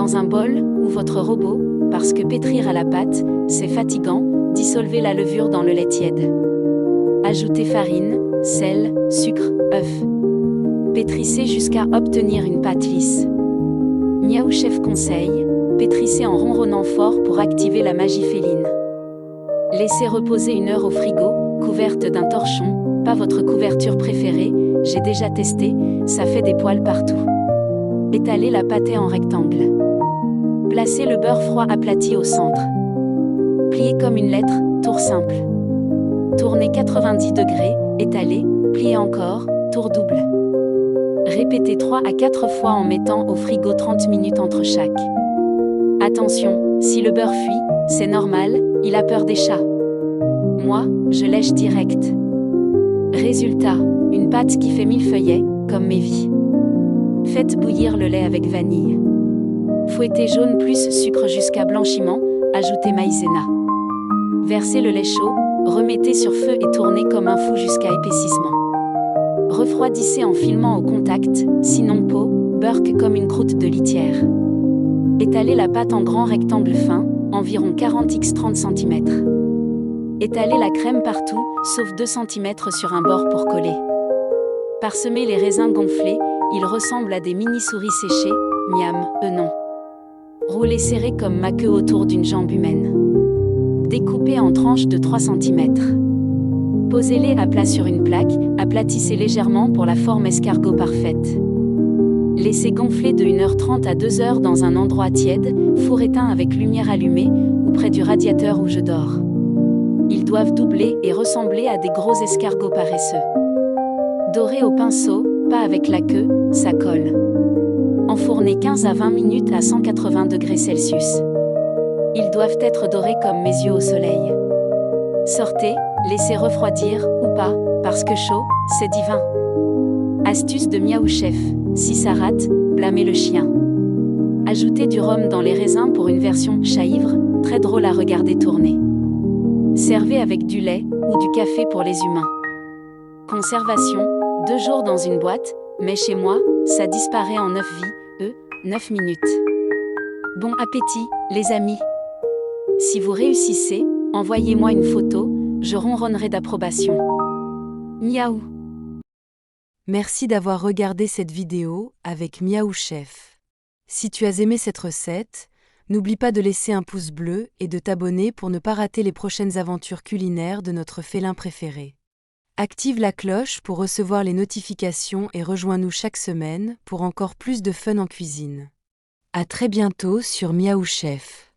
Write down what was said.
Dans un bol, ou votre robot, parce que pétrir à la pâte, c'est fatigant, dissolvez la levure dans le lait tiède. Ajoutez farine, sel, sucre, œuf. Pétrissez jusqu'à obtenir une pâte lisse. Miaou Chef conseille, pétrissez en ronronnant fort pour activer la magie féline. Laissez reposer 1 heure au frigo, couverte d'un torchon, pas votre couverture préférée, j'ai déjà testé, ça fait des poils partout. Étalez la pâtée en rectangle. Placez le beurre froid aplati au centre. Pliez comme une lettre, tour simple. Tournez 90 degrés, étalez, pliez encore, tour double. Répétez 3 à 4 fois en mettant au frigo 30 minutes entre chaque. Attention, si le beurre fuit, c'est normal, il a peur des chats. Moi, je lèche direct. Résultat, une pâte qui fait millefeuillet, comme mes vies. Faites bouillir le lait avec vanille. Fouettez jaune plus sucre jusqu'à blanchiment, ajoutez maïzena. Versez le lait chaud, remettez sur feu et tournez comme un fou jusqu'à épaississement. Refroidissez en filmant au contact, sinon peau, burk comme une croûte de litière. Étalez la pâte en grand rectangle fin, environ 40 x 30 cm. Étalez la crème partout, sauf 2 cm sur un bord pour coller. Parsemez les raisins gonflés, ils ressemblent à des mini-souris séchées, miam, non. Roulez serré comme ma queue autour d'une jambe humaine. Découpez en tranches de 3 cm. Posez-les à plat sur une plaque, aplatissez légèrement pour la forme escargot parfaite. Laissez gonfler de 1h30 à 2h dans un endroit tiède, four éteint avec lumière allumée, ou près du radiateur où je dors. Ils doivent doubler et ressembler à des gros escargots paresseux. Dorez au pinceau, pas avec la queue, ça colle. Enfournez 15 à 20 minutes à 180 degrés Celsius. Ils doivent être dorés comme mes yeux au soleil. Sortez, laissez refroidir, ou pas, parce que chaud, c'est divin. Astuce de Miaou Chef, si ça rate, blâmez le chien. Ajoutez du rhum dans les raisins pour une version chat-ivre, très drôle à regarder tourner. Servez avec du lait, ou du café pour les humains. Conservation, 2 jours dans une boîte, mais chez moi, ça disparaît en 9 vies, 9 minutes. Bon appétit, les amis. Si vous réussissez, envoyez-moi une photo, je ronronnerai d'approbation. Miaou. Merci d'avoir regardé cette vidéo avec Miaou Chef. Si tu as aimé cette recette, n'oublie pas de laisser un pouce bleu et de t'abonner pour ne pas rater les prochaines aventures culinaires de notre félin préféré. Active la cloche pour recevoir les notifications et rejoins-nous chaque semaine pour encore plus de fun en cuisine. À très bientôt sur Miaou Chef.